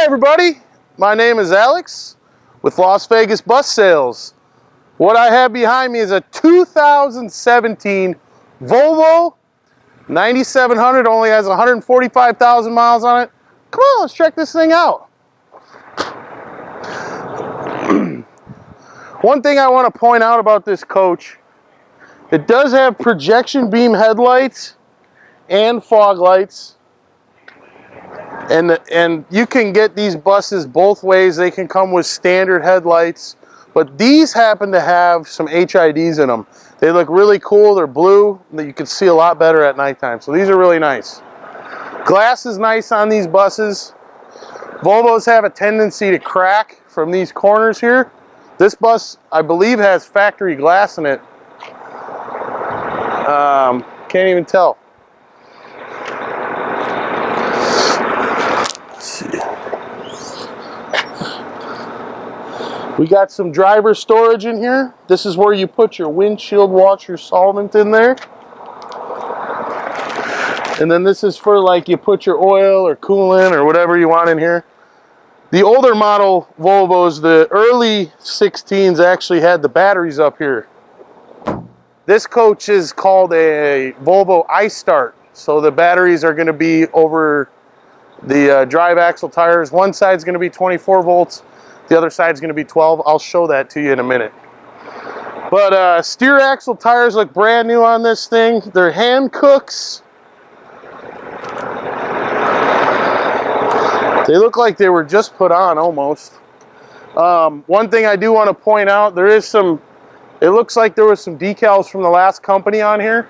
everybody, my name is Alex with Las Vegas Bus Sales. What I have behind me is a 2017 Volvo 9700, only has 145,000 miles on it. Come on, let's check this thing out. One thing I want to point out about this coach, it does have projection beam headlights and fog lights. And you can get these buses both ways. They can come with standard headlights, but these happen to have some HIDs in them. They look really cool. They're blue, that you can see a lot better at nighttime. So these are really nice. Glass is nice on these buses. Volvos have a tendency to crack from these corners here. This bus, I believe, has factory glass in it. Can't even tell. We got some driver storage in here. This is where you put your windshield washer solvent in there. And then this is for like you put your oil or coolant or whatever you want in here. The older model Volvos, the early 16s, actually had the batteries up here. This coach is called a Volvo iStart. So the batteries are going to be over the drive axle tires. One side's going to be 24 volts. The other side's going to be 12. I'll show that to you in a minute. But steer axle tires look brand new on this thing. They're hand cooks. They look like they were just put on almost. One thing I do want to point out, there is some, it looks like there was some decals from the last company on here.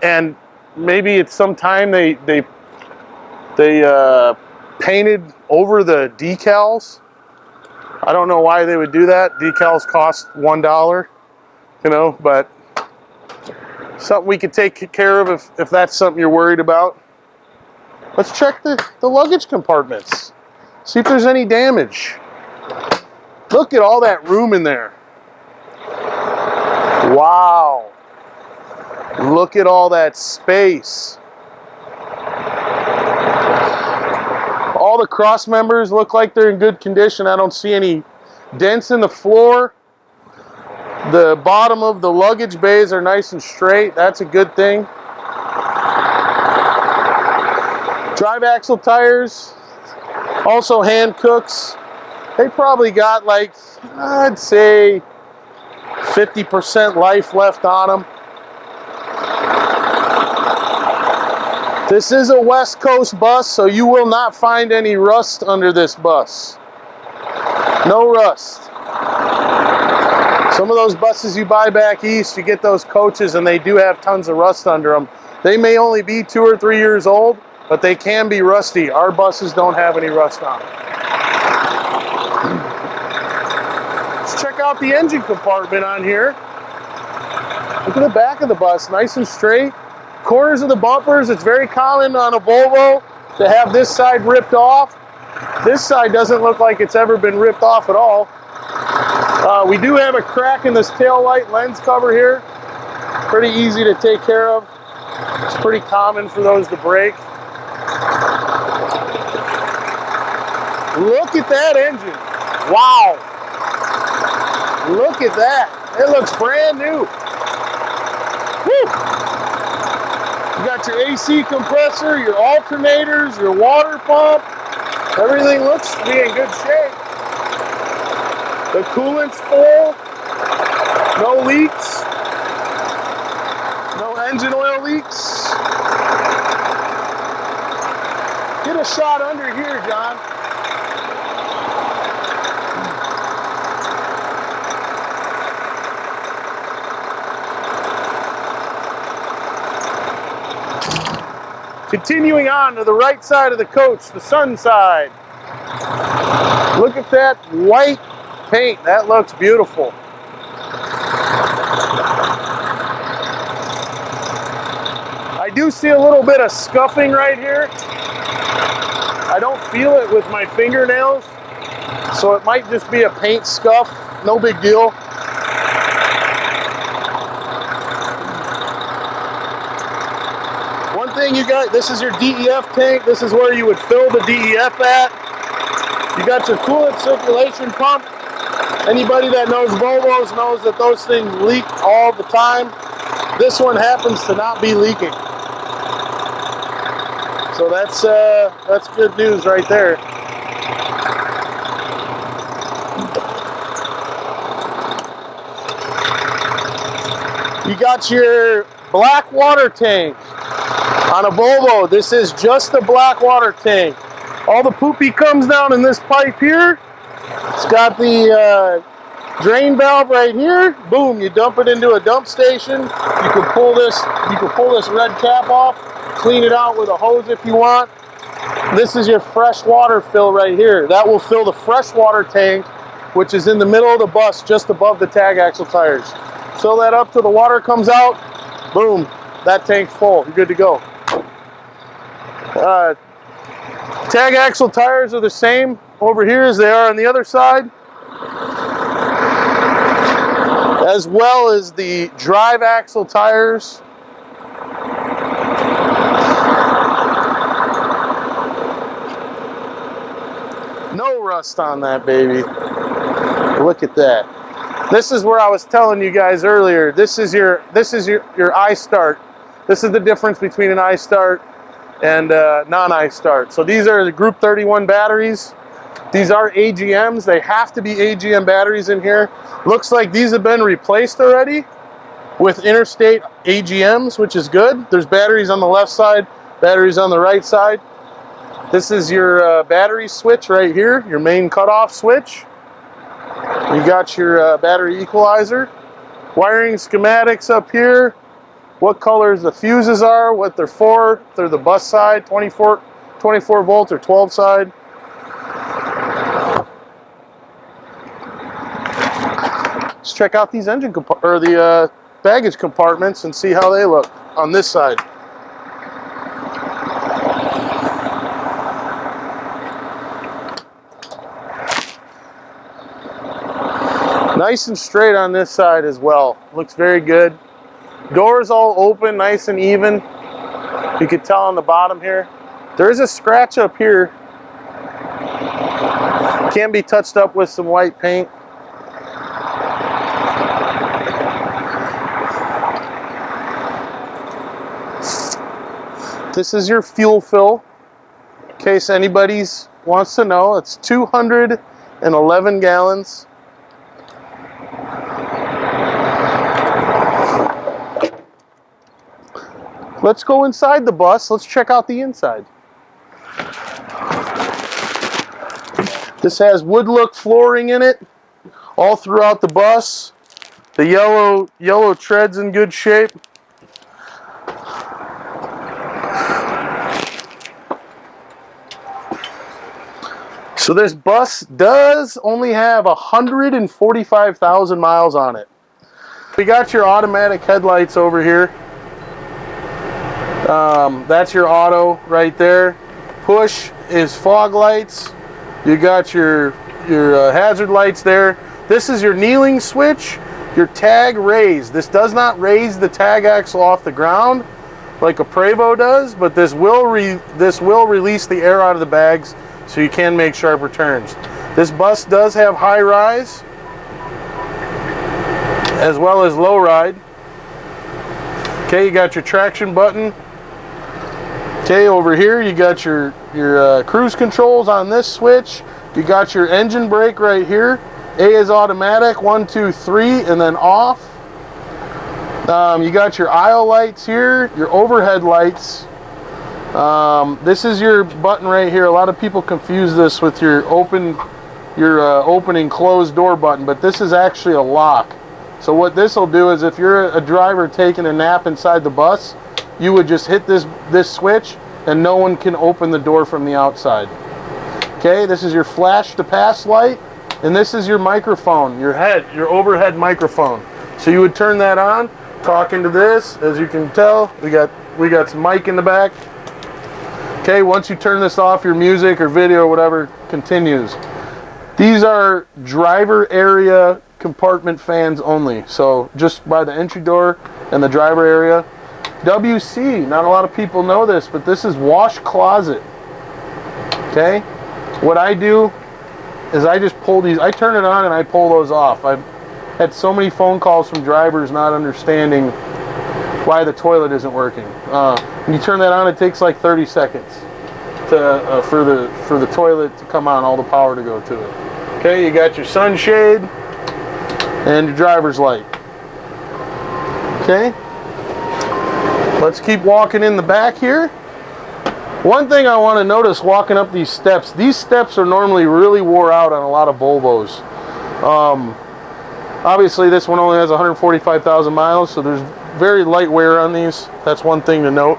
And maybe it's sometime they painted over the decals. I don't know why they would do that. Decals cost $1, you know, but something we could take care of if that's something you're worried about. Let's check the luggage compartments. See if there's any damage. Look at all that room in there. Wow. Look at all that space. All the cross members look like they're in good condition. I don't see any dents in the floor. The bottom of the luggage bays are nice and straight. That's a good thing. Drive axle tires, also hand cooks. They probably got like, I'd say 50% life left on them. This is a West Coast bus, so you will not find any rust under this bus. No rust. Some of those buses you buy back east, you get those coaches and they do have tons of rust under them. They may only be 2 or 3 years old, but they can be rusty. Our buses don't have any rust on them. Let's check out the engine compartment on here. Look at the back of the bus, nice and straight. Corners of the bumpers, it's very common on a Volvo to have this side ripped off. This side doesn't look like it's ever been ripped off at all. We do have a crack in this tail light lens cover here. Pretty easy to take care of. It's pretty common for those to break. Look at that engine. Wow. Look at that. It looks brand new. Woo. You got your AC compressor, your alternators, your water pump. Everything looks to be in good shape. The coolant's full. No leaks. No engine oil leaks. Get a shot under here, John. Continuing on to the right side of the coach, the sun side. Look at that white paint. That looks beautiful. I do see a little bit of scuffing right here. I don't feel it with my fingernails, so it might just be a paint scuff. No big deal. thing you got, this is your DEF tank. This is where you would fill the DEF at. You got your coolant circulation pump. Anybody that knows Volvos knows that those things leak all the time. This one happens to not be leaking. So that's good news right there. You got your black water tank on a Volvo. This is just a black water tank. All the poopy comes down in this pipe here. It's got the drain valve right here. Boom, you dump it into a dump station. You can pull this red cap off, clean it out with a hose if you want. This is your fresh water fill right here. That will fill the fresh water tank, which is in the middle of the bus just above the tag axle tires. Fill that up till the water comes out. Boom, that tank's full. You're good to go. Tag axle tires are the same over here as they are on the other side, as well as the drive axle tires. No rust on that baby. Look at that. This is where I was telling you guys earlier. This is your iStart. This is the difference between an iStart and non-iStart. So these are the Group 31 batteries. These are AGMs. They have to be AGM batteries in here. Looks like these have been replaced already with interstate AGMs, which is good. There's batteries on the left side, batteries on the right side. This is your battery switch right here, your main cutoff switch. You got your battery equalizer. Wiring schematics up here. What colors the fuses are, what they're for. If they're the bus side, 24 volt or 12 side. Let's check out these the baggage compartments and see how they look on this side. Nice and straight on this side as well. Looks very good. Doors all open, nice and even. You can tell on the bottom here. There is a scratch up here. Can be touched up with some white paint. This is your fuel fill. In case anybody wants to know, it's 211 gallons. Let's go inside the bus. Let's check out the inside. This has wood look flooring in it all throughout the bus. The yellow tread's in good shape. So this bus does only have 145,000 miles on it. We got your automatic headlights over here. That's your auto right there. Push is fog lights. You got your hazard lights there. This is your kneeling switch. Your tag raise. This does not raise the tag axle off the ground like a Prevost does, but this will release the air out of the bags so you can make sharper turns. This bus does have high rise as well as low ride. Okay, you got your traction button. Okay, over here you got your cruise controls on this switch. You got your engine brake right here. A is automatic, 1, 2, 3, and then off. You got your aisle lights here, your overhead lights. This is your button right here. A lot of people confuse this with your open and close door button, but this is actually a lock. So what this will do is if you're a driver taking a nap inside the bus, you would just hit this switch and no one can open the door from the outside. Okay, this is your flash to pass light, and this is your microphone, your overhead microphone. So you would turn that on, talk into this. As you can tell, we got some mic in the back. Okay, once you turn this off, your music or video or whatever continues. These are driver area compartment fans only. So just by the entry door and the driver area. WC, not a lot of people know this, but this is wash closet. Okay? What I do is I just pull these, I turn it on and I pull those off. I've had so many phone calls from drivers not understanding why the toilet isn't working. When you turn that on, it takes like 30 seconds to, for the toilet to come on, all the power to go to it. Okay, you got your sunshade and your driver's light. Okay, let's keep walking in the back here. One thing I want to notice walking up these steps are normally really wore out on a lot of Volvos. Obviously this one only has 145,000 miles, so there's very light wear on these. That's one thing to note.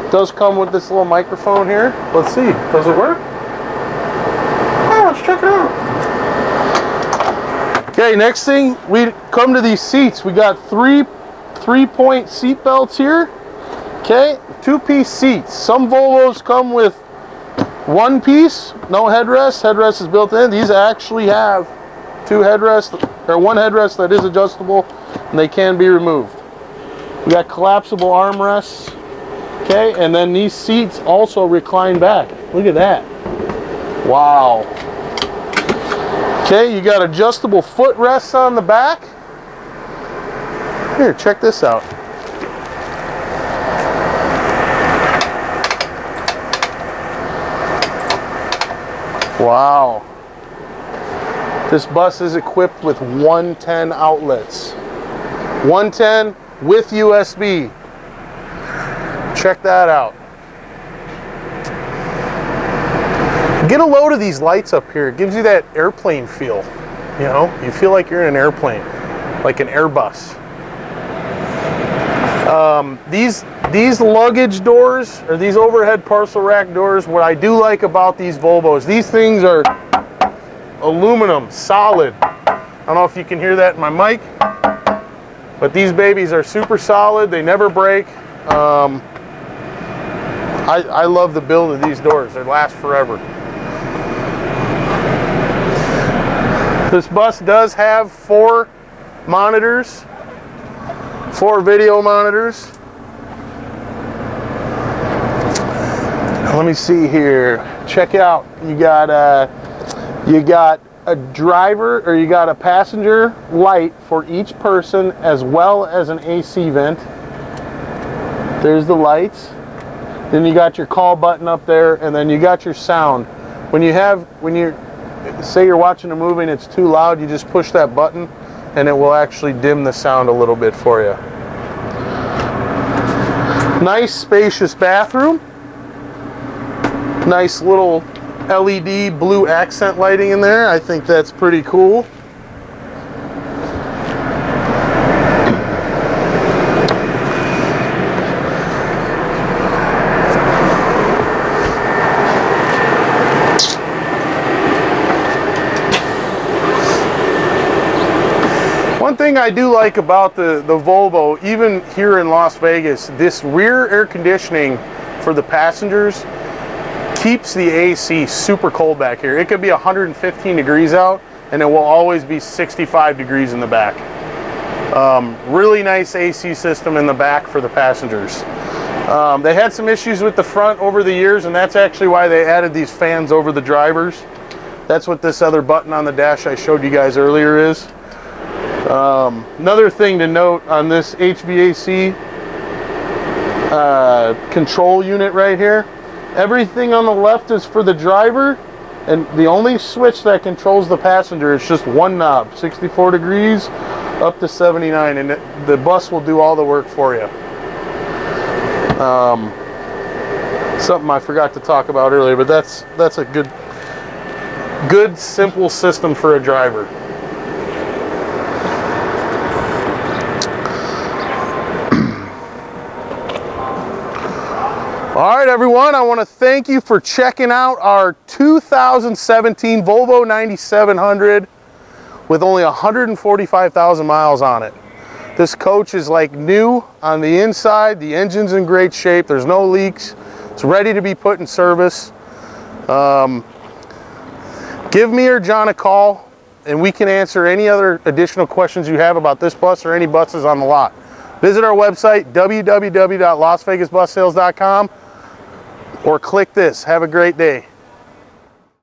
It does come with this little microphone here. Let's see, does it work? Oh, let's check it out. Okay, next thing, we come to these seats. We got three-point seat belts here. Okay, two-piece seats. Some Volvos come with one piece, no headrest. Headrest is built in. These actually have two headrests, or one headrest that is adjustable, and they can be removed. We got collapsible armrests. Okay, and then these seats also recline back. Look at that. Wow. Okay, you got adjustable footrests on the back. Here, check this out. Wow. This bus is equipped with 110 outlets. 110 with USB. Check that out. Get a load of these lights up here. It gives you that airplane feel. You know, you feel like you're in an airplane, like an Airbus. These luggage doors, or these overhead parcel rack doors, what I do like about these Volvos, these things are aluminum, solid. I don't know if you can hear that in my mic, but these babies are super solid. They never break. I love the build of these doors. They last forever. This bus does have 4 monitors, 4 video monitors. Let me see here. Check it out. You got a driver, or you got a passenger light for each person, as well as an AC vent. There's the lights. Then you got your call button up there, and then you got your sound. When you say you're watching a movie and it's too loud, you just push that button and it will actually dim the sound a little bit for you. Nice spacious bathroom. Nice little LED blue accent lighting in there. I think that's pretty cool. One thing I do like about the Volvo, even here in Las Vegas, this rear air conditioning for the passengers keeps the AC super cold back here. It could be 115 degrees out and it will always be 65 degrees in the back. Really nice AC system in the back for the passengers. They had some issues with the front over the years, and that's actually why they added these fans over the drivers. That's what this other button on the dash I showed you guys earlier is. Another thing to note on this HVAC control unit right here, everything on the left is for the driver, and the only switch that controls the passenger is just one knob, 64 degrees up to 79, and the bus will do all the work for you. Something I forgot to talk about earlier, but that's a good simple system for a driver. All right, everyone, I want to thank you for checking out our 2017 Volvo 9700 with only 145,000 miles on it. This coach is like new on the inside. The engine's in great shape. There's no leaks. It's ready to be put in service. Give me or John a call, and we can answer any other additional questions you have about this bus or any buses on the lot. Visit our website, www.lasvegasbussales.com, or click this. Have a great day.